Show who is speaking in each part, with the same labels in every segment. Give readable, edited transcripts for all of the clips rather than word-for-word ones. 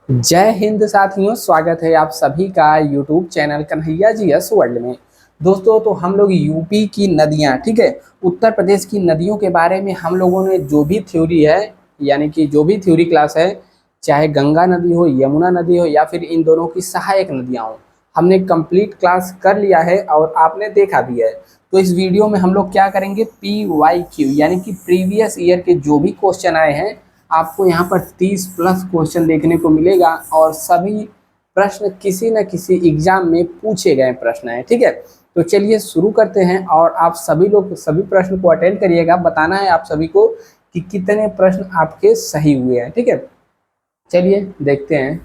Speaker 1: जय हिंद साथियों, स्वागत है आप सभी का YouTube channel Kanhaiya G S world में। दोस्तों, तो हम लोग यूपी की नदियां, ठीक है, उत्तर प्रदेश की नदियों के बारे में हम लोगों ने जो भी थ्योरी है, यानी कि जो भी थ्योरी क्लास है, चाहे गंगा नदी हो, यमुना नदी हो या फिर इन दोनों की सहायक नदियां हो, हमने कंप्लीट क्लास कर लिया है और आपने देखा भी है। तो इस वीडियो में हम लोग क्या करेंगे, PYQ यानी कि प्रीवियस ईयर के जो भी क्वेश्चन आए हैं, आपको यहाँ पर 30 प्लस क्वेश्चन देखने को मिलेगा और सभी प्रश्न किसी न किसी एग्जाम में पूछे गए प्रश्न हैं। ठीक है, तो चलिए शुरू करते हैं और आप सभी लोग सभी प्रश्न को अटेंड करिएगा। बताना है आप सभी को कि कितने प्रश्न आपके सही हुए हैं। ठीक है, चलिए देखते हैं।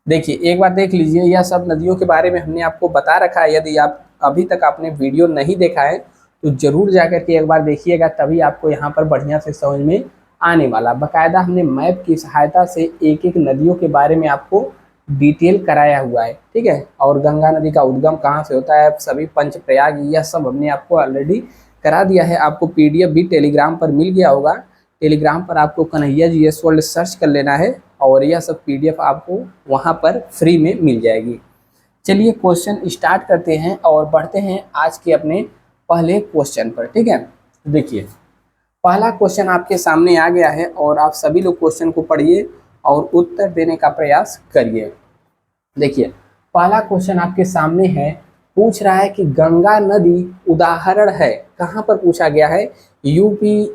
Speaker 1: देखिए, एक बार देख लीजिए, यह सब नदियों के बारे में हमने आपको बता रखा है। यदि आप अभी तक आपने वीडियो नहीं देखा है तो जरूर जाकर के एक बार देखिएगा, तभी आपको यहाँ पर बढ़िया से समझ में आने वाला। बकायदा हमने मैप की सहायता से एक एक नदियों के बारे में आपको डिटेल कराया हुआ है। ठीक है, और गंगा नदी का उद्गम कहाँ से होता है, सभी पंचप्रयाग, यह सब हमने आपको ऑलरेडी करा दिया है। आपको PDF भी टेलीग्राम पर मिल गया होगा। टेलीग्राम पर आपको Kanhaiya G S world search कर लेना है और यह सब PDF आपको वहाँ पर फ्री में मिल जाएगी। चलिए क्वेश्चन स्टार्ट करते हैं और बढ़ते हैं आज के अपने पहले क्वेश्चन पर। ठीक है, देखिए पहला क्वेश्चन आपके सामने आ गया है और आप सभी लोग क्वेश्चन को पढ़िए और उत्तर देने का प्रयास करिए। देखिए पहला क्वेश्चन आपके सामने है, पूछ रहा है कि गंगा नदी उदाहरण है। कहाँ पर पूछा गया है, यूपी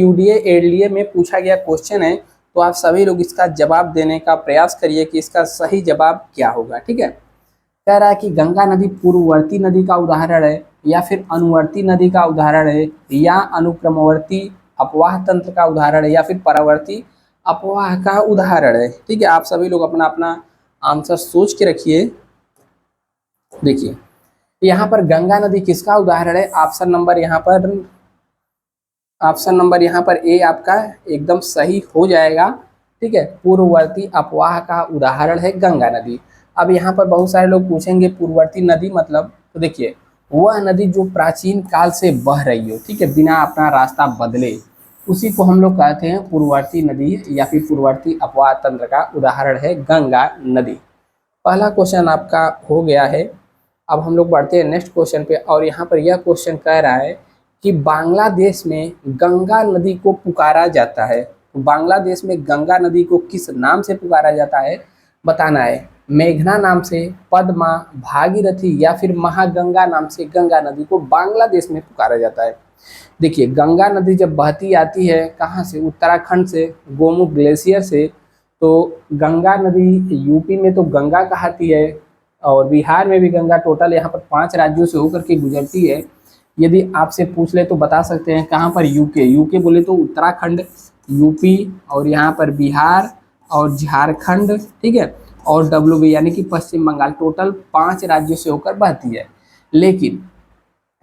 Speaker 1: UDA एडीए में पूछा गया क्वेश्चन है। तो आप सभी लोग इसका जवाब देने का प्रयास करिए कि इसका सही जवाब क्या होगा। ठीक है, कह रहा है कि गंगा नदी पूर्ववर्ती नदी का उदाहरण है या फिर अनुवर्ती नदी का उदाहरण है या अनुक्रमवर्ती अपवाह तंत्र का उदाहरण है या फिर परावर्ती अपवाह का उदाहरण है। ठीक है, आप सभी लोग अपना अपना आंसर सोच के रखिए। देखिए यहाँ पर गंगा नदी किसका उदाहरण है, ऑप्शन नंबर यहाँ पर ए आपका एकदम सही हो जाएगा। ठीक है, पूर्ववर्ती अपवाह का उदाहरण है गंगा नदी। अब यहाँ पर बहुत सारे लोग पूछेंगे पूर्ववर्ती नदी मतलब, तो देखिए वह नदी जो प्राचीन काल से बह रही हो, ठीक है, बिना अपना रास्ता बदले, उसी को हम लोग कहते हैं पूर्ववर्ती नदी या फिर पूर्ववर्ती अपवाह तंत्र का उदाहरण है गंगा नदी। पहला क्वेश्चन आपका हो गया है। अब हम लोग बढ़ते हैं नेक्स्ट क्वेश्चन पे और यहाँ पर यह क्वेश्चन कह रहा है कि बांग्लादेश में गंगा नदी को पुकारा जाता है। तो बांग्लादेश में गंगा नदी को किस नाम से पुकारा जाता है बताना है। मेघना नाम से, पद्मा, भागीरथी या फिर महागंगा नाम से गंगा नदी को बांग्लादेश में पुकारा जाता है। देखिए गंगा नदी जब बहती आती है कहाँ से, उत्तराखंड से, गोमुख ग्लेशियर से। तो गंगा नदी यूपी में तो गंगा कहती है और बिहार में भी गंगा, टोटल यहाँ पर 5 राज्यों से होकर के गुजरती है। यदि आपसे पूछ ले तो बता सकते हैं कहाँ पर, यूके बोले तो उत्तराखंड, यूपी और यहाँ पर बिहार और झारखंड, ठीक है, और WB यानी कि पश्चिम बंगाल, टोटल 5 राज्यों से होकर बहती है। लेकिन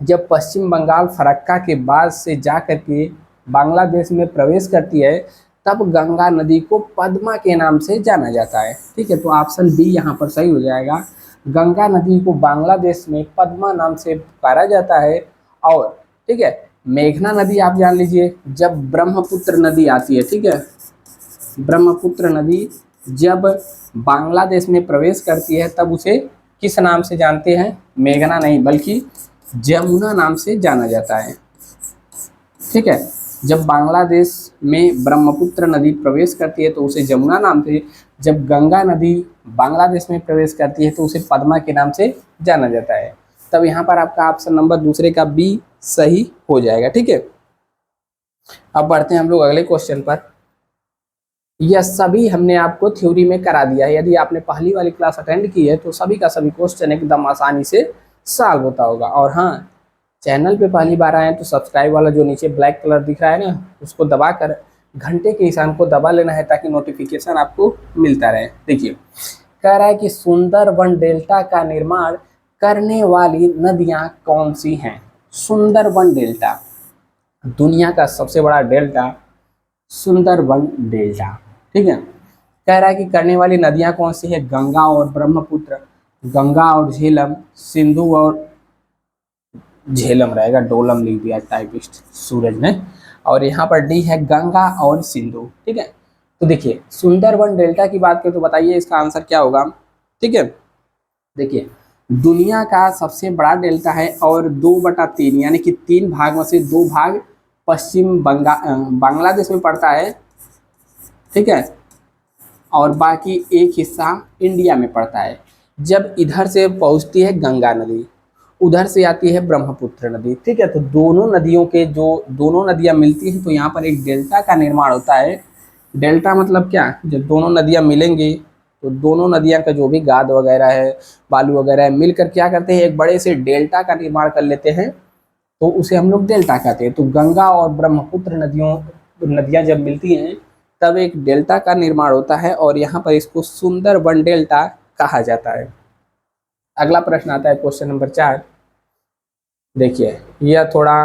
Speaker 1: जब पश्चिम बंगाल फरक्का के बाद से जा करके बांग्लादेश में प्रवेश करती है तब गंगा नदी को पद्मा के नाम से जाना जाता है। ठीक है, तो ऑप्शन बी यहाँ पर सही हो जाएगा। गंगा नदी को बांग्लादेश में पद्मा नाम से पुकारा जाता है। और ठीक है, मेघना नदी आप जान लीजिए, जब ब्रह्मपुत्र नदी आती है, ठीक है, ब्रह्मपुत्र नदी जब बांग्लादेश में प्रवेश करती है तब उसे किस नाम से जानते हैं, मेघना नहीं बल्कि जमुना नाम से जाना जाता है। ठीक है, जब बांग्लादेश में ब्रह्मपुत्र नदी प्रवेश करती है तो उसे जमुना नाम से, जब गंगा नदी बांग्लादेश में प्रवेश करती है तो उसे पद्मा के नाम से जाना जाता है। तब यहाँ पर आपका ऑप्शन नंबर दूसरे का बी सही हो जाएगा। ठीक है, अब बढ़ते हैं हम लोग अगले क्वेश्चन पर। यह सभी हमने आपको थ्योरी में करा दिया है। यदि आपने पहली वाली क्लास अटेंड की है तो सभी का सभी क्वेश्चन एकदम आसानी से सॉल्व होता होगा। और हाँ, चैनल पे पहली बार आए तो सब्सक्राइब वाला जो नीचे ब्लैक कलर दिख रहा है ना, उसको दबाकर घंटे के निशान को दबा लेना है ताकि नोटिफिकेशन आपको मिलता रहे। देखिए कह रहा है कि सुंदरबन डेल्टा का निर्माण करने वाली नदियां कौन सी हैं। सुंदरबन डेल्टा, दुनिया का सबसे बड़ा डेल्टा सुंदरबन डेल्टा। ठीक है, कह रहा है कि करने वाली नदियां कौन सी है, गंगा और ब्रह्मपुत्र, गंगा और झेलम, सिंधु और झेलम रहेगा, डोलम लिख दिया टाइपिस्ट सूरज ने, और यहाँ पर डी है गंगा और सिंधु। ठीक है, तो देखिए सुंदरबन डेल्टा की बात करें तो बताइए इसका आंसर क्या होगा। ठीक है, देखिए दुनिया का सबसे बड़ा डेल्टा है और 2/3 यानी कि 3 भाग में से 2 भाग पश्चिम बांग्लादेश में पड़ता है। ठीक है, और बाकी एक हिस्सा इंडिया में पड़ता है। जब इधर से पहुंचती है गंगा नदी, उधर से आती है ब्रह्मपुत्र नदी। ठीक है, तो दोनों नदियों के जो दोनों नदियां मिलती हैं तो यहाँ पर एक डेल्टा का निर्माण होता है। डेल्टा मतलब क्या, जब दोनों नदियां मिलेंगी तो दोनों नदियां का जो भी गाद वगैरह है, बालू वगैरह है, मिलकर क्या करते हैं एक बड़े से डेल्टा का निर्माण कर लेते हैं, तो उसे हम लोग डेल्टा कहते हैं। तो गंगा और ब्रह्मपुत्र नदियां जब मिलती हैं तब एक डेल्टा का निर्माण होता है और यहाँ पर इसको सुंदरबन डेल्टा कहा जाता है। अगला प्रश्न आता है क्वेश्चन नंबर 4। देखिए यह थोड़ा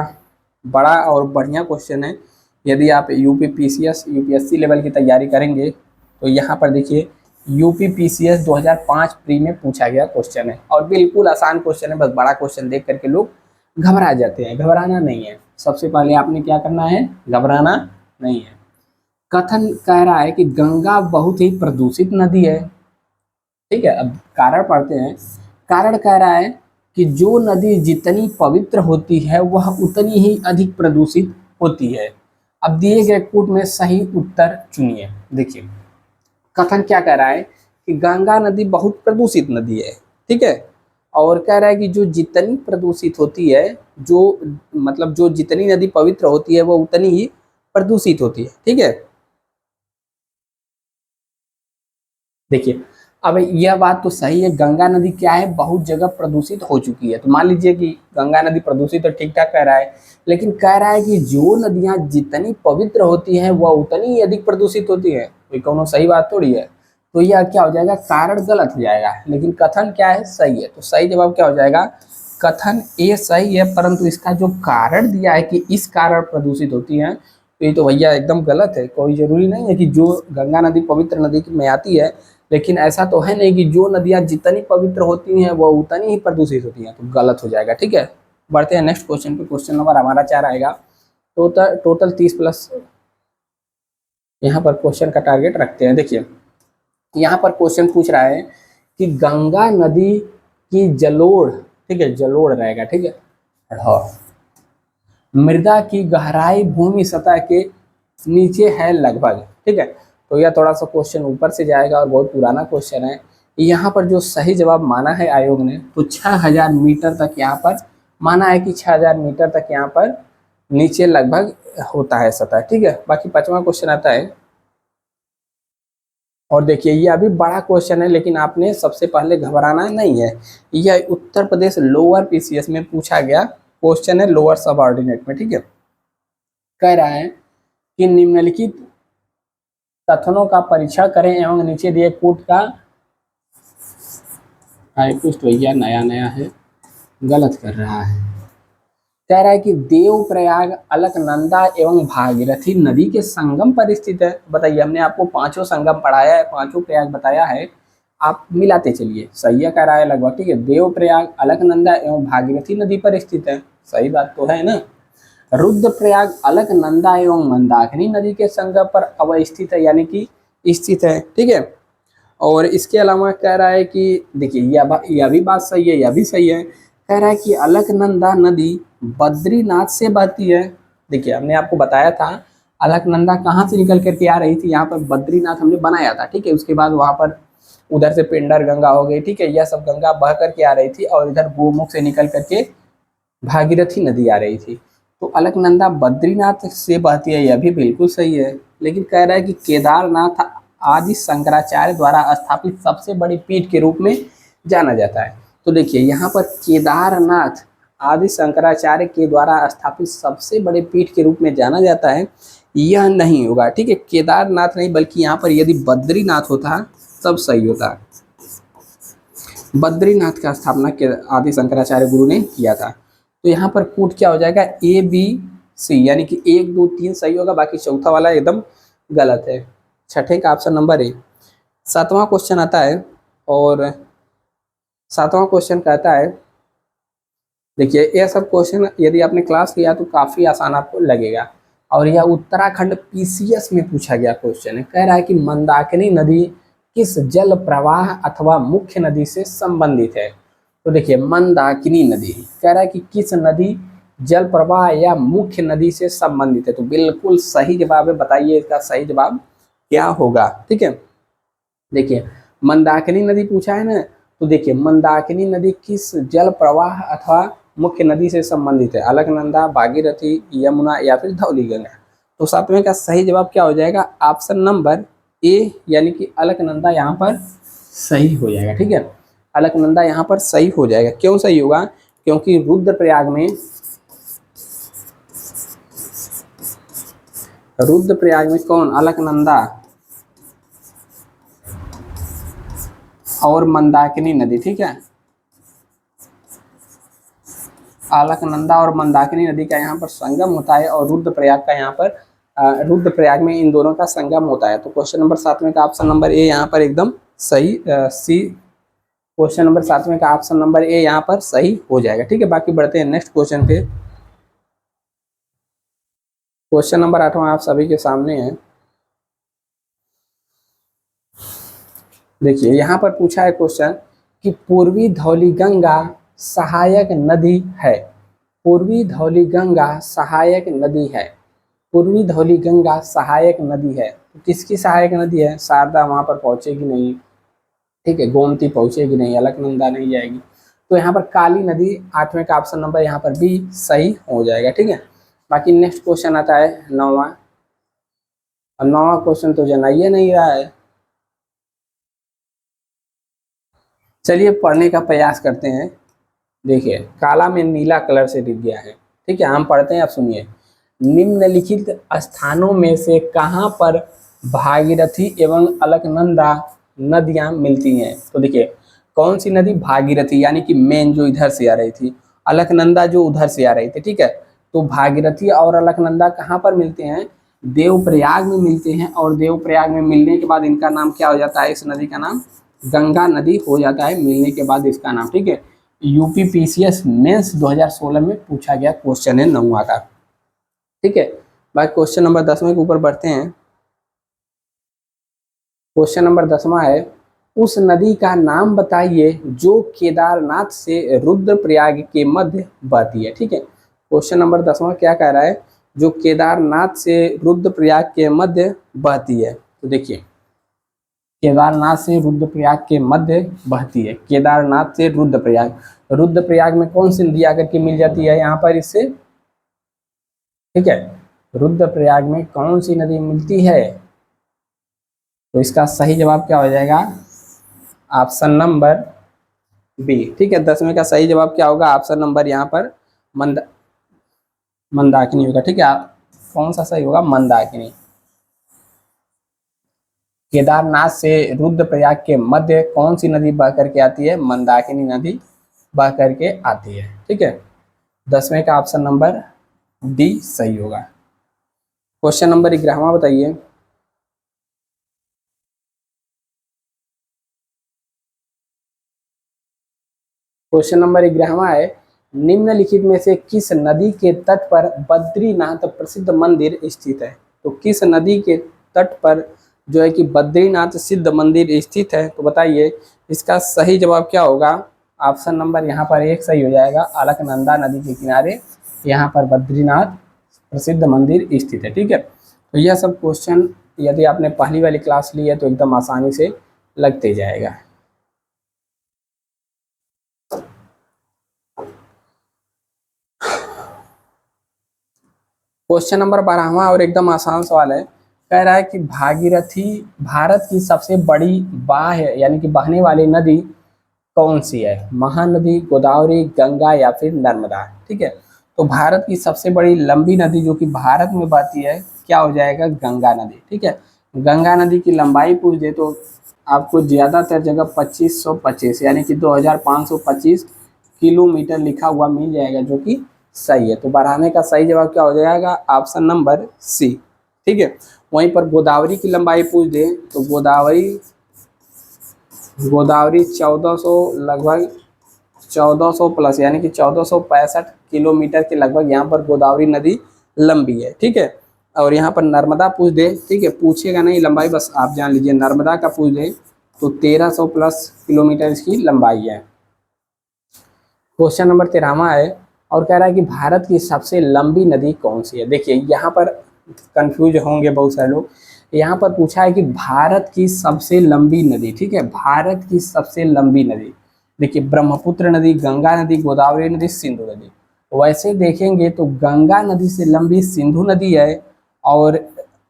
Speaker 1: बड़ा और बढ़िया क्वेश्चन है। यदि आप यूपीएससी लेवल की तैयारी करेंगे तो यहाँ पर देखिए यूपीपीसीएस 2005 प्री में पूछा गया क्वेश्चन है और बिल्कुल आसान क्वेश्चन है। बस बड़ा क्वेश्चन देख करके लोग घबरा जाते हैं, घबराना नहीं है। सबसे पहले आपने क्या करना है, घबराना नहीं है। कथन कह रहा है कि गंगा बहुत ही प्रदूषित नदी है। ठीक है, अब कारण पढ़ते हैं। कारण कह रहा है कि जो नदी जितनी पवित्र होती है वह उतनी ही अधिक प्रदूषित होती है। अब दिए गए कोट में सही उत्तर चुनिए। देखिए कथन क्या कह रहा है कि गंगा नदी बहुत प्रदूषित नदी है। ठीक है, और कह रहा है कि जो जितनी प्रदूषित होती है, जो मतलब जो जितनी नदी पवित्र होती है वो उतनी ही प्रदूषित होती है। ठीक है, देखिए अब यह बात तो सही है, गंगा नदी क्या है, बहुत जगह प्रदूषित हो चुकी है। तो मान लीजिए कि गंगा नदी प्रदूषित तो ठीक ठाक कह रहा है, लेकिन कह रहा है कि जो नदियां जितनी पवित्र होती हैं वह उतनी ही अधिक प्रदूषित होती है। कोई कौनो सही बात थोड़ी है। तो यह क्या हो जाएगा, कारण गलत हो जाएगा, लेकिन कथन क्या है, सही है। तो सही जवाब क्या हो जाएगा, कथन ए सही है, परंतु इसका जो कारण दिया है कि इस कारण प्रदूषित होती है, तो ये तो भैया एकदम गलत है। कोई जरूरी नहीं है कि जो गंगा नदी पवित्र नदी में आती है, लेकिन ऐसा तो है नहीं कि जो नदियां जितनी पवित्र होती हैं वो उतनी ही प्रदूषित होती हैं, तो गलत हो जाएगा। ठीक है, बढ़ते हैं नेक्स्ट क्वेश्चन पे। क्वेश्चन नंबर हमारा 4 आएगा। टोटल 30+ यहाँ पर क्वेश्चन का टारगेट रखते हैं। देखिए यहाँ पर क्वेश्चन पूछ रहा है कि गंगा नदी की जलोढ़, ठीक है जलोढ़ रहेगा, ठीक है, हाँ, मृदा की गहराई भूमि सतह के नीचे है लगभग। ठीक है, तो यह थोड़ा सा क्वेश्चन ऊपर से जाएगा और बहुत पुराना क्वेश्चन है। यहाँ पर जो सही जवाब माना है आयोग ने, तो 6000 मीटर तक यहाँ पर माना है कि 6000 मीटर तक यहाँ पर नीचे लगभग होता है सतह। ठीक है, बाकी 5वां क्वेश्चन आता है और देखिए ये अभी बड़ा क्वेश्चन है, लेकिन आपने सबसे पहले घबराना नहीं है। यह उत्तर प्रदेश लोअर पीसीएस में पूछा गया क्वेश्चन है, लोअर सब ऑर्डिनेट में। ठीक है, कह रहा है कि निम्नलिखित कथनों का परीक्षण करें एवं नीचे दिए कोट का, कुछ तो भैया नया नया है, गलत कर रहा है। कह रहा है कि देवप्रयाग अलकनंदा एवं भागीरथी नदी के संगम पर स्थित है। बताइए, हमने आपको 5 संगम पढ़ाया है, 5 प्रयाग बताया है, आप मिलाते चलिए। सही है कह रहा है लगभग। ठीक है, देवप्रयाग अलकनंदा एवं भागीरथी नदी पर स्थित है, सही बात तो है ना। रुद्रप्रयाग अलकनंदा एवं मंदाकिनी नदी के संगम पर अवस्थित है, यानी कि स्थित है। ठीक है, और इसके अलावा कह रहा है कि देखिए यह भी बात सही है, यह भी सही है। कह रहा है कि अलकनंदा नदी बद्रीनाथ से बहती है। देखिए हमने आपको बताया था अलकनंदा कहाँ से निकल करके आ रही थी, यहाँ पर बद्रीनाथ हमने बनाया था। ठीक है, उसके बाद वहाँ पर उधर से पिंडर गंगा हो गई। ठीक है, यह सब गंगा बह करके आ रही थी और इधर गोमुख से निकल करके भागीरथी नदी आ रही थी। तो अलकनंदा बद्रीनाथ से बहती है, यह भी बिल्कुल सही है। लेकिन कह रहा है कि केदारनाथ आदि शंकराचार्य द्वारा स्थापित सबसे बड़ी पीठ के रूप में जाना जाता है। तो देखिए यहाँ पर केदारनाथ आदि शंकराचार्य के द्वारा स्थापित सबसे बड़े पीठ के रूप में जाना जाता है, यह नहीं होगा। ठीक है, केदारनाथ नहीं, बल्कि यहाँ पर यदि बद्रीनाथ होता तब सही होता। बद्रीनाथ का स्थापना के आदि शंकराचार्य गुरु ने किया था। तो यहाँ पर कूट क्या हो जाएगा, ए बी सी, यानी कि 1 2 3 सही होगा, बाकी चौथा वाला एकदम गलत है। छठे का ऑप्शन नंबर ए। 7वां क्वेश्चन आता है और 7वां क्वेश्चन कहता है, देखिए यह सब क्वेश्चन यदि आपने क्लास किया तो काफ़ी आसान आपको लगेगा। और यह उत्तराखंड पीसीएस में पूछा गया क्वेश्चन है। कह रहा है कि मंदाकिनी नदी किस जल प्रवाह अथवा मुख्य नदी से संबंधित है। तो देखिए मंदाकिनी नदी कह रहा है कि किस नदी जल प्रवाह या मुख्य नदी से संबंधित है। तो बिल्कुल सही जवाब है, बताइए इसका सही जवाब क्या होगा। ठीक है, देखिए मंदाकिनी नदी पूछा है ना, तो देखिए मंदाकिनी नदी किस जल प्रवाह अथवा मुख्य नदी से संबंधित है। अलकनंदा, भागीरथी, यमुना या फिर धौलीगंगा। तो सातवें का सही जवाब क्या हो जाएगा, ऑप्शन नंबर ए यानी कि अलकनंदा यहाँ पर सही हो जाएगा। ठीक है, अलकनंदा यहाँ पर सही हो जाएगा। क्यों सही होगा, क्योंकि रुद्रप्रयाग में कौन, अलकनंदा और मंदाकिनी नदी। ठीक है, अलकनंदा और मंदाकिनी नदी का यहाँ पर संगम होता है और रुद्रप्रयाग का यहाँ पर रुद्रप्रयाग में इन दोनों का संगम होता है। तो क्वेश्चन नंबर 7वें का ऑप्शन नंबर ए यहाँ पर एकदम सही, सी क्वेश्चन नंबर 7वें का ऑप्शन नंबर ए यहाँ पर सही हो जाएगा। ठीक है, बाकी बढ़ते हैं नेक्स्ट क्वेश्चन पे। क्वेश्चन नंबर 8वां आप सभी के सामने है। देखिए यहाँ पर पूछा है क्वेश्चन कि पूर्वी धौलीगंगा सहायक नदी है। पूर्वी धौलीगंगा सहायक नदी है। पूर्वी धौलीगंगा सहायक नदी है, तो किसकी सहायक नदी है। शारदा वहां पर पहुंचेगी नहीं, ठीक है, गोमती पहुंचेगी नहीं, अलकनंदा नहीं जाएगी। तो यहाँ पर काली नदी, 8वें का ऑप्शन नंबर यहाँ पर बी सही हो जाएगा। ठीक है, बाकी नेक्स्ट क्वेश्चन आता है 9वां। और 9वां क्वेश्चन तो जनाइए नहीं रहा है, चलिए पढ़ने का प्रयास करते हैं। देखिए काला में नीला कलर से लिख गया है। ठीक है, हम पढ़ते हैं, आप सुनिए। निम्नलिखित स्थानों में से कहां पर भागीरथी एवं अलकनंदा नदियां मिलती हैं। तो देखिए कौन सी नदी, भागीरथी यानी कि मेन जो इधर से आ रही थी, अलकनंदा जो उधर से आ रही थी। ठीक है, तो भागीरथी और अलकनंदा कहाँ पर मिलते हैं, देवप्रयाग में मिलते हैं। और देवप्रयाग में मिलने के बाद इनका नाम क्या हो जाता है, इस नदी का नाम गंगा नदी हो जाता है मिलने के बाद इसका नाम। ठीक है, यूपी पीसीएस मेंस 2016 में पूछा गया क्वेश्चन है 9वां का। ठीक है, बाकी क्वेश्चन नंबर 10वें के ऊपर बढ़ते हैं। क्वेश्चन नंबर 10वां है, उस नदी का नाम बताइए जो केदारनाथ से रुद्रप्रयाग के मध्य बहती है। ठीक है, क्वेश्चन नंबर 10वां क्या कह रहा है, जो केदारनाथ से रुद्रप्रयाग के मध्य बहती है। तो देखिए केदारनाथ से रुद्रप्रयाग के मध्य बहती है, केदारनाथ से रुद्रप्रयाग। रुद्रप्रयाग में कौन सी नदी आकर के मिल जाती है यहाँ पर इससे। ठीक है, रुद्रप्रयाग में कौन सी नदी मिलती है, तो इसका सही जवाब क्या हो जाएगा, ऑप्शन नंबर बी। ठीक है, 10वें का सही जवाब क्या होगा, ऑप्शन नंबर यहाँ पर मंदाकिनी होगा। ठीक है, कौन सा सही होगा, मंदाकिनी। केदारनाथ से रुद्रप्रयाग के मध्य कौन सी नदी बह करके आती है, मंदाकिनी नदी बह करके आती है। ठीक है, 10वें का ऑप्शन नंबर डी सही होगा। क्वेश्चन नंबर 11वां बताइए। क्वेश्चन नंबर 11वां है, निम्नलिखित में से किस नदी के तट पर बद्रीनाथ प्रसिद्ध मंदिर स्थित है। तो किस नदी के तट पर जो है कि बद्रीनाथ सिद्ध मंदिर स्थित है, तो बताइए इसका सही जवाब क्या होगा। ऑप्शन नंबर यहाँ पर 1 सही हो जाएगा, अलकनंदा नदी के किनारे यहाँ पर बद्रीनाथ प्रसिद्ध मंदिर स्थित है। ठीक है, तो यह सब क्वेश्चन यदि आपने पहली वाली क्लास ली है तो एकदम आसानी से लगते जाएगा। क्वेश्चन नंबर 12वां और एकदम आसान सवाल है। कह रहा है कि भागीरथी भारत की सबसे बड़ी बाह्य यानी कि बहने वाली नदी कौन सी है, महानदी, गोदावरी, गंगा या फिर नर्मदा। ठीक है, तो भारत की सबसे बड़ी लंबी नदी जो कि भारत में बहती है क्या हो जाएगा, गंगा नदी। ठीक है, गंगा नदी की लंबाई पूछ दे तो आपको ज़्यादातर जगह 2525 यानी कि 2525 किलोमीटर लिखा हुआ मिल जाएगा, जो कि सही है। तो 12वें का सही जवाब क्या हो जाएगा, ऑप्शन नंबर सी। ठीक है, वहीं पर गोदावरी की लंबाई पूछ दे तो गोदावरी 1400 लगभग 1400 प्लस यानी कि 1465 किलोमीटर के लगभग यहाँ पर गोदावरी नदी लंबी है। ठीक है, और यहाँ पर नर्मदा पूछ दे, ठीक है, पूछेगा नहीं लंबाई, बस आप जान लीजिए नर्मदा का पूछ दे तो 1300 प्लस किलोमीटर इसकी लंबाई है। क्वेश्चन नंबर 13वां है और कह रहा है कि भारत की सबसे लंबी नदी कौन सी है। देखिए यहाँ पर कंफ्यूज होंगे बहुत सारे लोग, यहाँ पर पूछा है कि भारत की सबसे लंबी नदी, ठीक है, भारत की सबसे लंबी नदी। देखिए ब्रह्मपुत्र नदी, गंगा नदी, गोदावरी नदी, सिंधु नदी। वैसे देखेंगे तो गंगा नदी से लंबी सिंधु नदी है और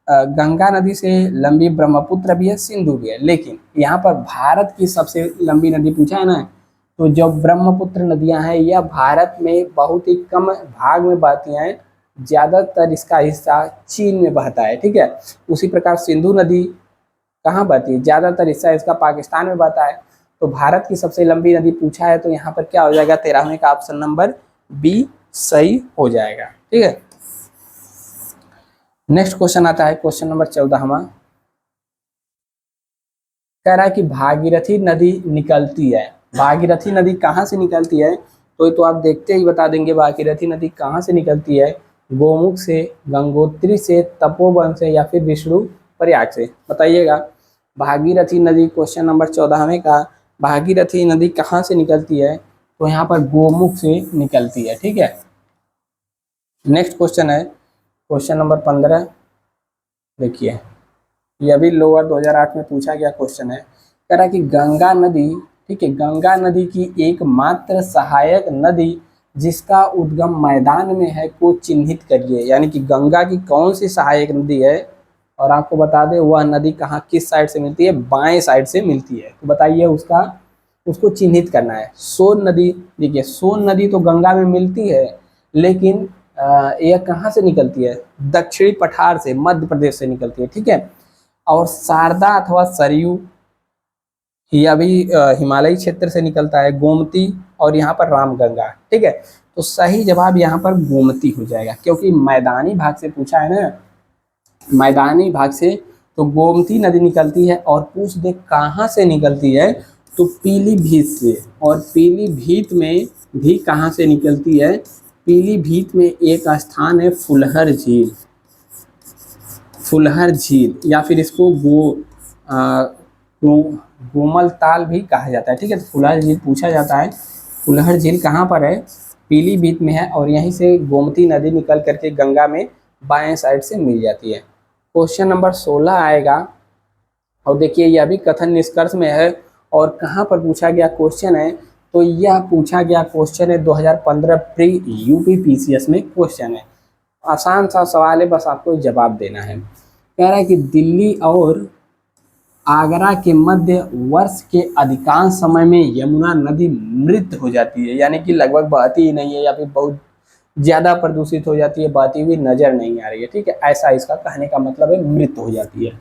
Speaker 1: गंगा नदी से लंबी ब्रह्मपुत्र भी है, सिंधु भी है। लेकिन यहाँ पर भारत की सबसे लंबी नदी पूछा है ना, तो जो ब्रह्मपुत्र नदियां हैं यह भारत में बहुत ही कम भाग में बहती हैं, ज़्यादातर इसका हिस्सा चीन में बहता है, ठीक है। उसी प्रकार सिंधु नदी कहाँ बहती है, ज़्यादातर हिस्सा इसका पाकिस्तान में बहता है। तो भारत की सबसे लंबी नदी पूछा है तो यहाँ पर क्या हो जाएगा, 13वें का ऑप्शन नंबर बी सही हो जाएगा, ठीक है। नेक्स्ट क्वेश्चन आता है क्वेश्चन नंबर 14वां। कह रहा है कि भागीरथी नदी निकलती है, भागीरथी नदी कहाँ से निकलती है, तो आप देखते ही बता देंगे भागीरथी नदी कहाँ से निकलती है, गोमुख से, गंगोत्री से, तपोवन से या फिर विष्णु प्रयाग से, बताइएगा। भागीरथी नदी क्वेश्चन नंबर 14वें का, भागीरथी नदी कहाँ से निकलती है, तो यहाँ पर गोमुख से निकलती है, ठीक है। नेक्स्ट क्वेश्चन है क्वेश्चन नंबर 15। देखिए यह भी लोअर 2008 में पूछा गया क्वेश्चन है। कह रहा है कि गंगा नदी, ठीक है, गंगा नदी की एकमात्र सहायक नदी जिसका उद्गम मैदान में है को चिन्हित करिए। यानी कि गंगा की कौन सी सहायक नदी है और आपको बता दें वह नदी कहाँ किस साइड से मिलती है, बाएं साइड से मिलती है, तो बताइए उसको चिन्हित करना है। सोन नदी, देखिए सोन नदी तो गंगा में मिलती है लेकिन यह कहाँ से निकलती है, दक्षिणी पठार से, मध्य प्रदेश से निकलती है, ठीक है। और शारदा अथवा सरयू यह भी हिमालयी क्षेत्र से निकलता है, गोमती और यहाँ पर रामगंगा, ठीक है। तो सही जवाब यहाँ पर गोमती हो जाएगा क्योंकि मैदानी भाग से पूछा है ना, मैदानी भाग से तो गोमती नदी निकलती है। और पूछ दे कहाँ से निकलती है, तो पीलीभीत से, और पीलीभीत में भी कहाँ से निकलती है, पीलीभीत में एक स्थान है फुलहर झील, फुलहर झील या फिर इसको गोमल ताल भी कहा जाता है, ठीक है। तो फुलहर झील पूछा जाता है, फुलहर झील कहाँ पर है, पीलीभीत में है और यहीं से गोमती नदी निकल करके गंगा में बाएं साइड से मिल जाती है। क्वेश्चन नंबर 16 आएगा और देखिए यह भी कथन निष्कर्ष में है और कहाँ पर पूछा गया क्वेश्चन है, तो यह पूछा गया क्वेश्चन है 2015 प्री यूपी पीसीएस में क्वेश्चन है। आसान सा सवाल है, बस आपको जवाब देना है। कह रहा है कि दिल्ली और आगरा के मध्य वर्ष के अधिकांश समय में यमुना नदी मृत हो जाती है, यानी कि लगभग बहती ही नहीं है या फिर बहुत ज़्यादा प्रदूषित हो जाती है, बहती हुई नजर नहीं आ रही है, ठीक है। ऐसा इसका कहने का मतलब है, मृत हो जाती है।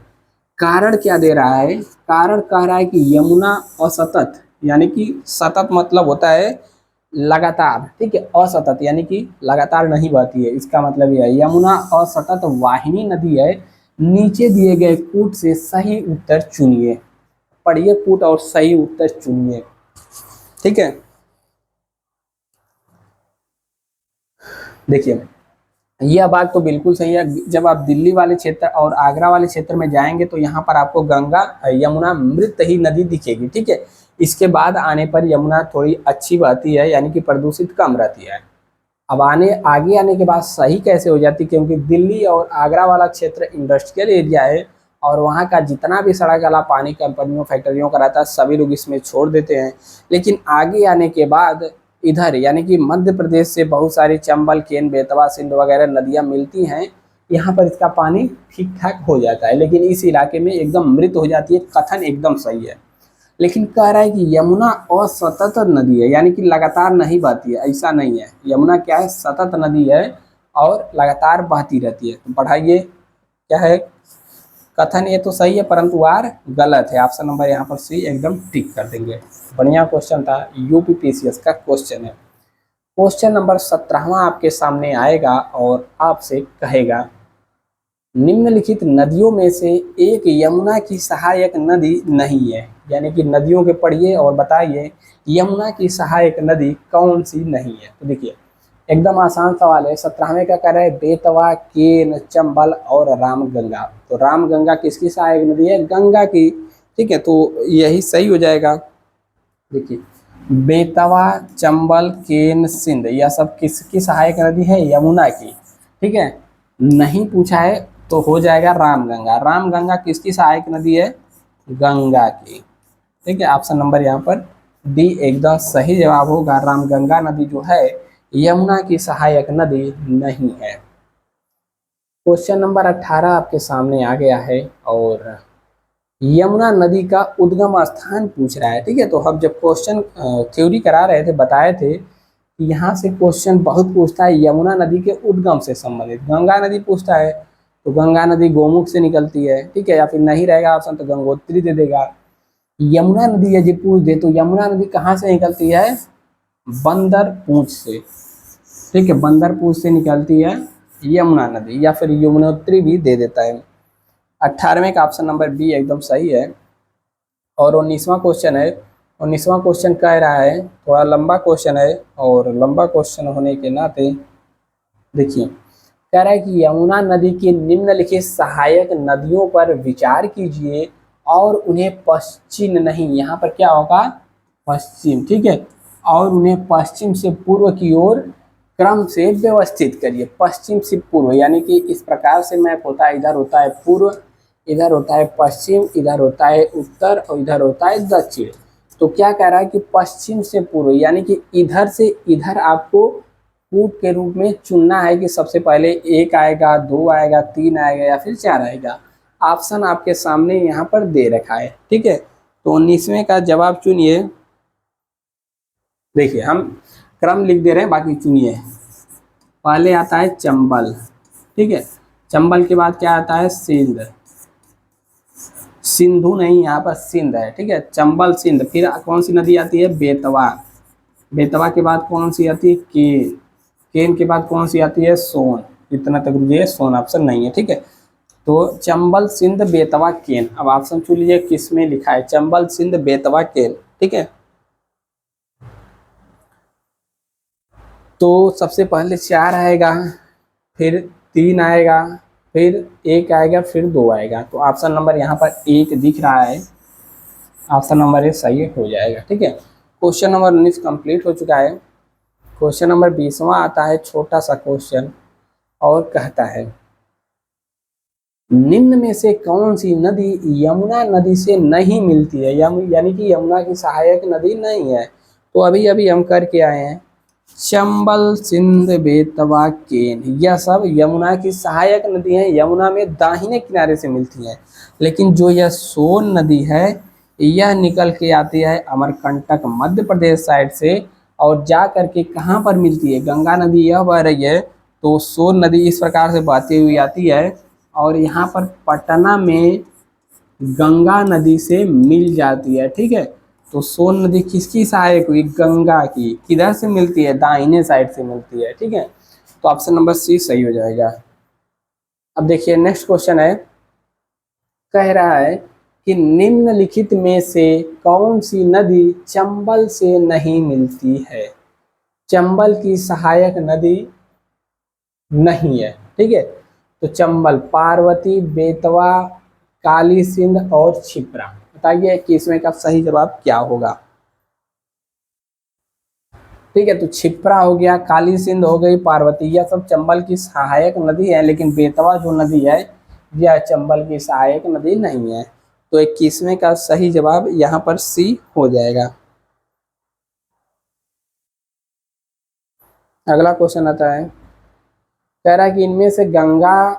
Speaker 1: कारण क्या दे रहा है, कारण कह रहा है कि यमुना असतत, यानी कि सतत मतलब होता है लगातार, ठीक है, असतत यानी कि लगातार नहीं बहती है, इसका मतलब यह है यमुना असतत वाहिनी नदी है। नीचे दिए गए कूट से सही उत्तर चुनिए, पढ़िए कूट और सही उत्तर चुनिए, ठीक है। देखिए यह बात तो बिल्कुल सही है, जब आप दिल्ली वाले क्षेत्र और आगरा वाले क्षेत्र में जाएंगे तो यहाँ पर आपको गंगा यमुना मृत ही नदी दिखेगी, ठीक है। इसके बाद आने पर यमुना थोड़ी अच्छी बहती है, यानी कि प्रदूषित कम रहती है। अब आगे आने के बाद सही कैसे हो जाती, क्योंकि दिल्ली और आगरा वाला क्षेत्र इंडस्ट्रियल एरिया है और वहाँ का जितना भी सड़क वाला पानी कंपनियों फैक्ट्रियों का रहता है सभी लोग इसमें छोड़ देते हैं। लेकिन आगे आने के बाद इधर यानी कि मध्य प्रदेश से बहुत सारी चंबल, केन, बेतवा, सिंध वगैरह नदियाँ मिलती हैं, यहाँ पर इसका पानी ठीक ठाक हो जाता है, लेकिन इस इलाके में एकदम मृत हो जाती है। कथन एकदम सही है, लेकिन कह रहा है कि यमुना असतत नदी है, यानी कि लगातार नहीं बहती है, ऐसा नहीं है। यमुना क्या है, सतत नदी है और लगातार बहती रहती है। तो पढ़ाइए क्या है, कथन ये तो सही है परंतु आर गलत है। ऑप्शन नंबर यहाँ पर सी एकदम टिक कर देंगे। बढ़िया क्वेश्चन था, यूपी पीसीएस का क्वेश्चन है। क्वेश्चन नंबर 17वां आपके सामने आएगा और आपसे कहेगा निम्नलिखित नदियों में से एक यमुना की सहायक नदी नहीं है, यानी कि नदियों के पढ़िए और बताइए यमुना की सहायक नदी कौन सी नहीं है। तो देखिए एकदम आसान सवाल है। 17वें का कह रहा है बेतवा, केन, चंबल और रामगंगा। तो रामगंगा किसकी सहायक नदी है? गंगा की। ठीक है, तो यही सही हो जाएगा। देखिए बेतवा, चंबल, केन, सिंध, यह सब किसकी सहायक नदी है? यमुना की। ठीक है, नहीं पूछा है तो हो जाएगा रामगंगा। रामगंगा किसकी सहायक नदी है? गंगा की। ठीक है, ऑप्शन नंबर यहाँ पर डी एकदम सही जवाब होगा। रामगंगा नदी जो है यमुना की सहायक नदी नहीं है। क्वेश्चन नंबर 18 आपके सामने आ गया है और यमुना नदी का उद्गम स्थान पूछ रहा है। ठीक है, तो हम जब क्वेश्चन थ्योरी करा रहे थे बताए थे कि यहाँ से क्वेश्चन बहुत पूछता है यमुना नदी के उद्गम से संबंधित। गंगा नदी पूछता है तो गंगा नदी गोमुख से निकलती है। ठीक है, या फिर नहीं रहेगा ऑप्शन तो गंगोत्री दे देगा। यमुना नदी यदि पूछ दे तो यमुना नदी कहाँ से निकलती है? बंदर पूंछ से। ठीक है, बंदर पूंछ से निकलती है यमुना नदी, या फिर यमुनोत्री भी दे देता है। 18वें का ऑप्शन नंबर बी एकदम सही है। और 19वां क्वेश्चन है। 19वां क्वेश्चन कह रहा है, थोड़ा लंबा क्वेश्चन है और लंबा क्वेश्चन होने के नाते देखिए कह रहा है कि यमुना नदी की निम्नलिखित सहायक नदियों पर विचार कीजिए और उन्हें पश्चिम नहीं, यहाँ पर क्या होगा? पश्चिम। ठीक है, और उन्हें पश्चिम से पूर्व की ओर क्रम से व्यवस्थित करिए। पश्चिम से पूर्व यानी कि इस प्रकार से मैप होता है, इधर होता है पूर्व, इधर होता है पश्चिम, इधर होता है उत्तर और इधर होता है दक्षिण। तो क्या कह रहा है कि पश्चिम से पूर्व यानी कि इधर से इधर आपको कूट के रूप में चुनना है कि सबसे पहले 1 आएगा, 2 आएगा, 3 आएगा या फिर 4 आएगा। ऑप्शन आपके सामने यहाँ पर दे रखा है। ठीक है, तो 19वें का जवाब चुनिए। देखिए हम क्रम लिख दे रहे हैं, बाकी चुनिए। पहले आता है चंबल। ठीक है, चंबल के बाद क्या आता है? सिंध। सिंधु नहीं, यहाँ पर सिंध है। ठीक है, चंबल सिंध। फिर कौन सी नदी आती है? बेतवा। बेतवा के बाद कौन सी आती है? केन। केन के बाद कौन सी आती है? सोन। इतना तक रुझे, सोन ऑप्शन नहीं है। ठीक है, तो चंबल, सिंध, बेतवा, केन। अब ऑप्शन चुन लीजिए किस में लिखा है? चंबल, सिंध, बेतवा, केन। ठीक है, तो सबसे पहले 4 आएगा, फिर 3 आएगा, फिर 1 आएगा, फिर 2 आएगा। तो ऑप्शन नंबर यहाँ पर 1 दिख रहा है। ऑप्शन नंबर 1 सही हो जाएगा। ठीक है, क्वेश्चन नंबर 19 कंप्लीट हो चुका है। क्वेश्चन नंबर 20वां आता है, छोटा सा क्वेश्चन, और कहता है निम्न में से कौन सी नदी यमुना नदी से नहीं मिलती है? यानी कि यमुना की सहायक नदी नहीं है। तो अभी अभी हम करके आए हैं चंबल, सिंध, बेतवा, केन, यह सब यमुना की सहायक नदी हैं। यमुना में दाहिने किनारे से मिलती हैं। लेकिन जो यह सोन नदी है यह निकल के आती है अमरकंटक मध्य प्रदेश साइड से, और जा करके कहाँ पर मिलती है? गंगा नदी यह बह रही है तो सोन नदी इस प्रकार से बहती हुई आती है और यहाँ पर पटना में गंगा नदी से मिल जाती है। ठीक है, तो सोन नदी किसकी सहायक हुई? गंगा की। किधर से मिलती है? दाहिने साइड से मिलती है। ठीक है, तो ऑप्शन नंबर सी सही हो जाएगा। अब देखिए नेक्स्ट क्वेश्चन है, कह रहा है कि निम्नलिखित में से कौन सी नदी चंबल से नहीं मिलती है? चंबल की सहायक नदी नहीं है। ठीक है, तो चंबल, पार्वती, बेतवा, काली सिंध और क्षिप्रा। बताइए कि इसमें का सही जवाब क्या होगा? ठीक है, तो क्षिप्रा हो गया, काली सिंध हो गई, पार्वती, यह सब चंबल की सहायक नदी है। लेकिन बेतवा जो नदी है यह चंबल की सहायक नदी नहीं है। तो 21वें का सही जवाब यहाँ पर सी हो जाएगा। अगला क्वेश्चन आता है, कह रहा है कि इनमें से गंगा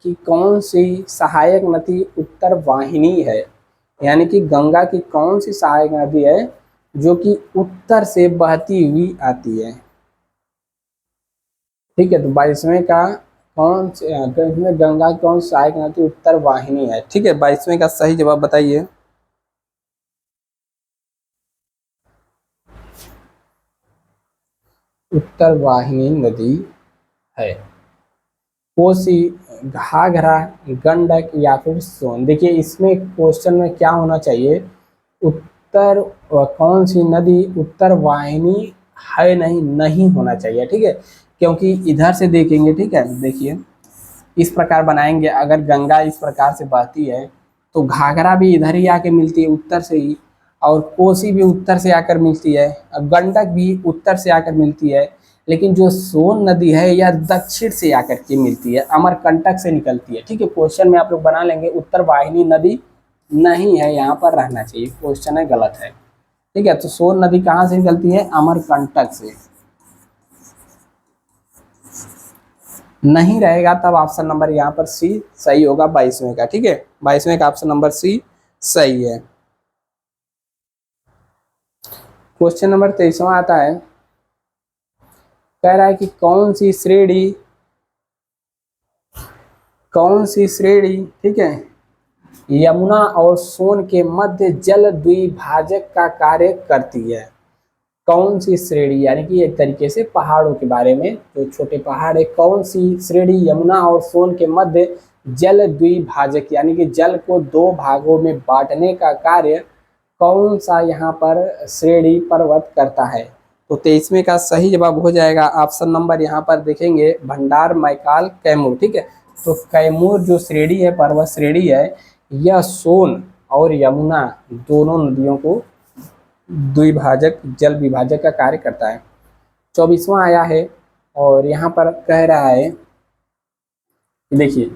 Speaker 1: की कौन सी सहायक नदी उत्तर वाहिनी है? यानी कि गंगा की कौन सी सहायक नदी है जो कि उत्तर से बहती हुई आती है? ठीक है, तो 22वें का कौन से गंगा की कौन सी सहायक नदी उत्तर वाहिनी है? ठीक है, 22वें का सही जवाब बताइए। उत्तर वाहिनी नदी है कोसी, घाघरा, गंडक या फिर सोन। देखिए इसमें क्वेश्चन में क्या होना चाहिए? उत्तर कौन सी नदी उत्तर वाहिनी है, नहीं होना चाहिए। ठीक है, क्योंकि इधर से देखेंगे, ठीक है, देखिए इस प्रकार बनाएंगे, अगर गंगा इस प्रकार से बहती है तो घाघरा भी इधर ही आके मिलती है उत्तर से ही, और कोसी भी उत्तर से आकर मिलती है, गंडक भी उत्तर से आकर मिलती है, लेकिन जो सोन नदी है यह दक्षिण से आकर के मिलती है, अमरकंटक से निकलती है। ठीक है, क्वेश्चन में आप लोग बना लेंगे उत्तर वाहिनी नदी नहीं है, यहाँ पर रहना चाहिए, क्वेश्चन है गलत है। ठीक है, तो सोन नदी कहाँ से निकलती है? अमरकंटक से। नहीं रहेगा तब ऑप्शन नंबर यहाँ पर सी सही होगा 22वें का। ठीक है, 22वें का ऑप्शन नंबर सी सही है। क्वेश्चन नंबर 23वां आता है, कह रहा है कि कौन सी श्रेणी, ठीक है, यमुना और सोन के मध्य जल द्विभाजक का कार्य करती है। कौन सी श्रेणी, यानी कि एक तरीके से पहाड़ों के बारे में, जो छोटे पहाड़ है, कौन सी श्रेणी यमुना और सोन के मध्य जल द्विभाजक यानी कि जल को दो भागों में बांटने का कार्य कौन सा यहाँ पर श्रेणी पर्वत करता है? तो 23वें का सही जवाब हो जाएगा ऑप्शन नंबर, यहाँ पर देखेंगे, भंडार मैकाल कैमूर। ठीक है, तो कैमूर जो श्रेणी है, पर्वत श्रेणी है, यह सोन और यमुना दोनों नदियों को द्विभाजक, जल विभाजक का कार्य करता है। 24वां आया है और यहाँ पर कह रहा है, देखिए,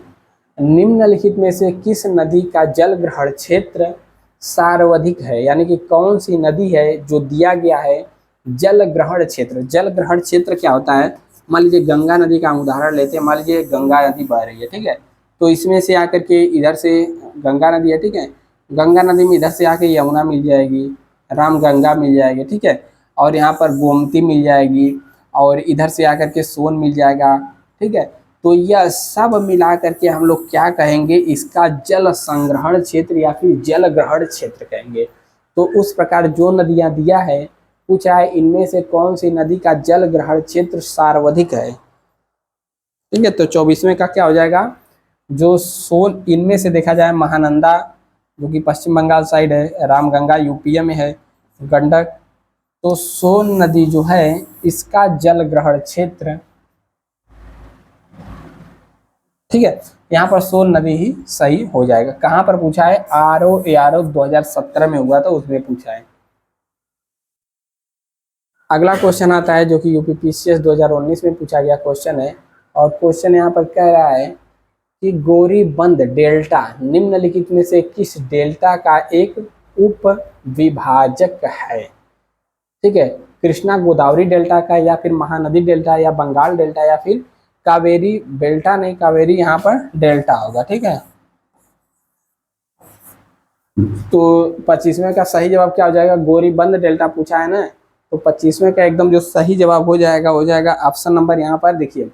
Speaker 1: निम्नलिखित में से किस नदी का जल ग्रहण क्षेत्र सर्वाधिक है? यानी कि कौन सी नदी है जो दिया गया है जल ग्रहण क्षेत्र। जल ग्रहण क्षेत्र क्या होता है? मान लीजिए गंगा नदी का हम उदाहरण लेते हैं, मान लीजिए गंगा नदी बह रही है, ठीक है, तो इसमें से आकर के इधर से गंगा नदी है, ठीक है, गंगा नदी में इधर से आके यमुना मिल जाएगी, रामगंगा मिल जाएगी, ठीक है, और यहाँ पर गोमती मिल जाएगी, और इधर से आकर के सोन मिल जाएगा। ठीक है, तो यह सब मिला करके हम लोग क्या कहेंगे? इसका जल संग्रहण क्षेत्र या फिर जल ग्रहण क्षेत्र कहेंगे। तो उस प्रकार जो नदियां दिया है, पूछा है इनमें से कौन सी नदी का जल ग्रहण क्षेत्र सर्वाधिक है। ठीक है, तो 24वें का क्या हो जाएगा? जो सोन, इनमें से देखा जाए महानंदा जो कि पश्चिम बंगाल साइड है, रामगंगा यूपी में है, गंडक, तो सोन नदी जो है इसका जल ग्रहण क्षेत्र, ठीक है, यहाँ पर सोन नदी ही सही हो जाएगा। कहाँ पर पूछा है? आरओ 2017 में हुआ था, उसमें पूछा है। अगला क्वेश्चन आता है जो कि यूपीपीसीएस 2019 में पूछा गया क्वेश्चन है, और क्वेश्चन यहाँ पर कह रहा है कि गौरीबंद डेल्टा निम्नलिखित में से किस डेल्टा का एक उप विभाजक है? ठीक है, कृष्णा गोदावरी डेल्टा का, या फिर महानदी डेल्टा, या बंगाल डेल्टा, या फिर कावेरी डेल्टा। नहीं, कावेरी यहाँ पर डेल्टा होगा। ठीक है, तो 25वें का सही जवाब क्या हो जाएगा? गौरीबंद डेल्टा पूछा है ना, तो 25वें का एकदम जो सही जवाब हो जाएगा ऑप्शन नंबर, यहाँ पर देखिए,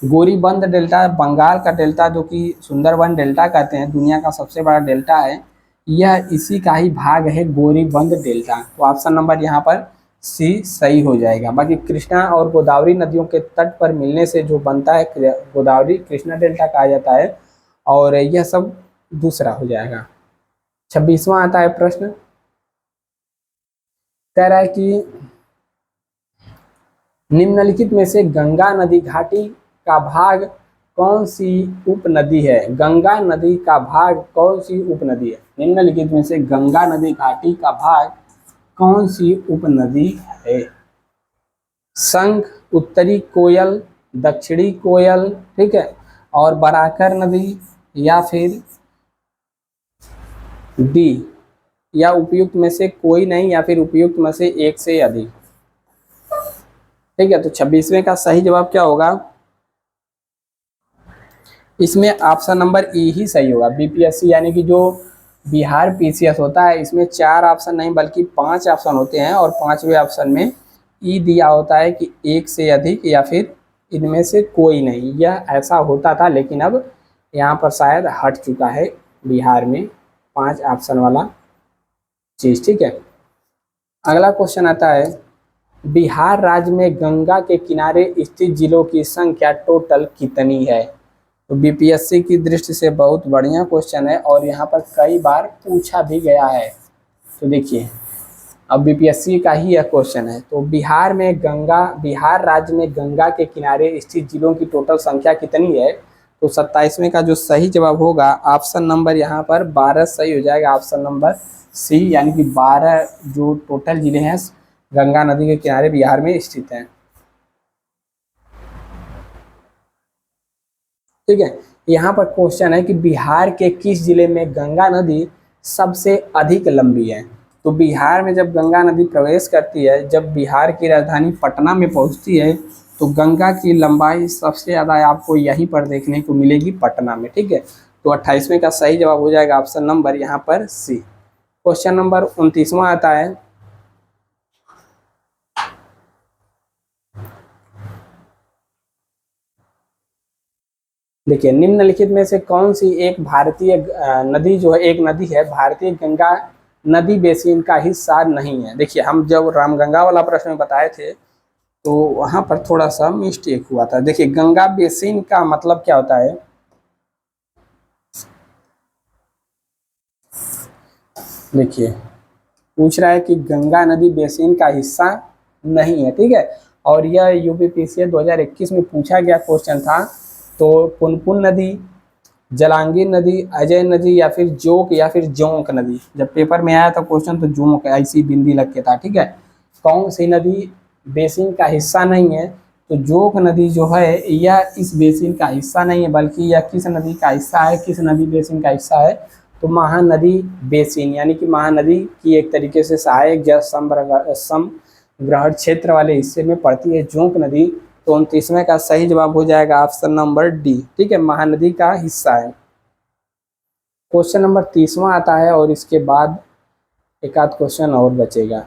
Speaker 1: गौरीबंद डेल्टा, बंगाल का डेल्टा जो कि सुंदरबन डेल्टा कहते हैं, दुनिया का सबसे बड़ा डेल्टा है, यह इसी का ही भाग है गौरीबंद डेल्टा। तो ऑप्शन नंबर यहाँ पर सी सही हो जाएगा। बाकी कृष्णा और गोदावरी नदियों के तट पर मिलने से जो बनता है गोदावरी कृष्णा डेल्टा कहा जाता है, और यह सब दूसरा हो जाएगा। 26वां आता है प्रश्न, कह रहा है कि निम्नलिखित में से गंगा नदी घाटी का भाग कौन सी उपनदी है? गंगा नदी का भाग कौन सी उपनदी है? निम्नलिखित में से गंगा नदी घाटी का भाग कौन सी उपनदी है? शंख, उत्तरी कोयल, दक्षिणी कोयल, ठीक है, और बराकर नदी, या फिर डी, या उपयुक्त में से कोई नहीं, या फिर उपयुक्त में से एक से अधिक। ठीक है, तो 26वें का सही जवाब क्या होगा? इसमें ऑप्शन नंबर ई ही सही होगा। बीपीएससी यानी कि जो बिहार पीसीएस होता है, इसमें 4 ऑप्शन नहीं बल्कि 5 ऑप्शन होते हैं, और 5वें ऑप्शन में ई दिया होता है कि एक से अधिक या फिर इनमें से कोई नहीं। यह ऐसा होता था, लेकिन अब यहाँ पर शायद हट चुका है बिहार में 5 ऑप्शन वाला चीज़। ठीक है, अगला क्वेश्चन आता है, बिहार राज्य में गंगा के किनारे स्थित जिलों की संख्या टोटल कितनी है? तो बीपीएससी की दृष्टि से बहुत बढ़िया क्वेश्चन है, और यहाँ पर कई बार पूछा भी गया है। तो देखिए, अब बीपीएससी का ही यह क्वेश्चन है। तो बिहार राज्य में गंगा के किनारे स्थित जिलों की टोटल संख्या कितनी है? तो 27वें का जो सही जवाब होगा ऑप्शन नंबर यहाँ पर 12 सही हो जाएगा, ऑप्शन नंबर सी, यानी कि 12 जो टोटल जिले हैं गंगा नदी के किनारे बिहार में स्थित हैं। ठीक है, यहाँ पर क्वेश्चन है कि बिहार के किस जिले में गंगा नदी सबसे अधिक लंबी है? तो बिहार में जब गंगा नदी प्रवेश करती है, जब बिहार की राजधानी पटना में पहुंचती है, तो गंगा की लंबाई सबसे ज़्यादा आपको यहीं पर देखने को मिलेगी, पटना में। ठीक है, तो 28वें का सही जवाब हो जाएगा ऑप्शन नंबर यहाँ पर सी। क्वेश्चन नंबर 29वां आता है, देखिए निम्नलिखित में से कौन सी एक भारतीय नदी जो है, एक नदी है भारतीय गंगा नदी बेसिन का हिस्सा नहीं है? देखिए हम जब रामगंगा वाला प्रश्न बताए थे तो वहां पर थोड़ा सा मिस्टेक हुआ था। देखिए गंगा बेसिन का मतलब क्या होता है, देखिए पूछ रहा है कि गंगा नदी बेसिन का हिस्सा नहीं है। ठीक है, और यह यूपीपीसीए 2021 में पूछा गया क्वेश्चन था। तो पुनपुन नदी, जलांगीर नदी, अजय नदी, या फिर जोक या फिर जोंक नदी। जब पेपर में आया था क्वेश्चन तो जोंक ऐसी बिंदी लग के था। ठीक है, कौन सी नदी बेसिन का हिस्सा नहीं है? तो जोक नदी जो है यह इस बेसिन का हिस्सा नहीं है, बल्कि यह किस नदी का हिस्सा है, किस नदी बेसिन का हिस्सा है? तो महानदी बेसिन, यानी कि महानदी की एक तरीके से सहायक जल समग्रहण क्षेत्र वाले हिस्से में पड़ती है जोंक नदी। तो 29वें का सही जवाब हो जाएगा ऑप्शन नंबर डी। ठीक है, महानदी का हिस्सा है। क्वेश्चन नंबर 30वां आता है और इसके बाद एक आध क्वेश्चन और बचेगा।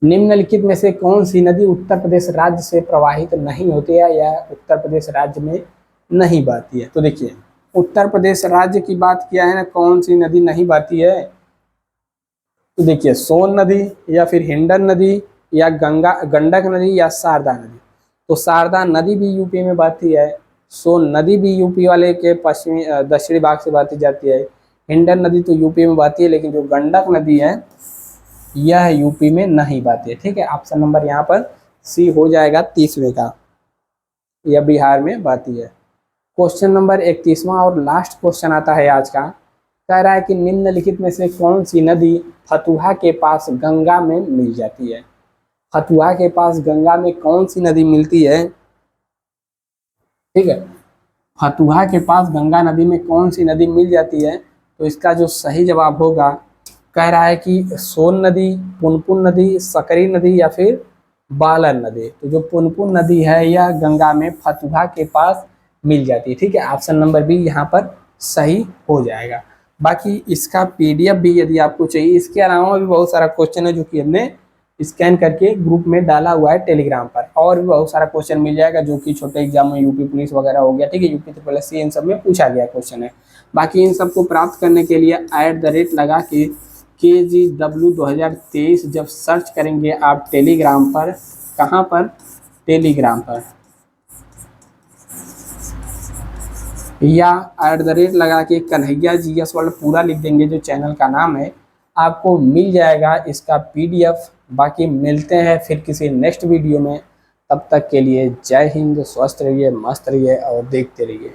Speaker 1: निम्नलिखित में से कौन सी नदी उत्तर प्रदेश राज्य से प्रवाहित नहीं होती है या उत्तर प्रदेश राज्य में नहीं बहती है? तो देखिए उत्तर प्रदेश राज्य की बात किया है ना, कौन सी नदी नहीं बहती है? तो देखिए सोन नदी, या फिर हिंडन नदी, या गंडक नदी, या शारदा नदी। तो शारदा नदी भी यूपी में बहती है, सोन नदी भी यूपी वाले के पश्चिमी दक्षिणी भाग से बहती जाती है, हिंडन नदी तो यूपी में बहती है, लेकिन जो गंडक नदी है यह यूपी में नहीं बहती है। ठीक है, ऑप्शन नंबर यहाँ पर सी हो जाएगा 30वें का, यह बिहार में बहती है। क्वेश्चन नंबर 31वां और लास्ट क्वेश्चन आता है आज का। कह रहा है कि निम्नलिखित में से कौन सी नदी फतुहा के पास गंगा में मिल जाती है? फतुहा के पास गंगा में कौन सी नदी मिलती है? ठीक है, फतुहा के पास गंगा नदी में कौन सी नदी मिल जाती है? तो इसका जो सही जवाब होगा, कह रहा है कि सोन नदी, पुनपुन नदी, सकरी नदी, या फिर बालन नदी। तो जो पुनपुन नदी है यह गंगा में फतुहा के पास मिल जाती है। ठीक है, ऑप्शन नंबर बी यहाँ पर सही हो जाएगा। बाकी इसका पीडीएफ भी यदि आपको चाहिए, इसके अलावा भी बहुत सारा क्वेश्चन है जो कि हमने स्कैन करके ग्रुप में डाला हुआ है टेलीग्राम पर, और भी बहुत सारा क्वेश्चन मिल जाएगा जो कि छोटे एग्जाम में यूपी पुलिस वगैरह हो गया। ठीक है, यूपी ट्रिपल इन सब में पूछा गया क्वेश्चन है। बाकी इन सबको प्राप्त करने के लिए @ लगा के KGW 2023 जब सर्च करेंगे आप टेलीग्राम पर, कहाँ पर? टेलीग्राम पर, या @ लगा के कन्हैया GS वर्ल्ड पूरा लिख देंगे जो चैनल का नाम है, आपको मिल जाएगा इसका PDF। बाकी मिलते हैं फिर किसी नेक्स्ट वीडियो में, तब तक के लिए जय हिंद, स्वस्थ रहिए, मस्त रहिए और देखते रहिए।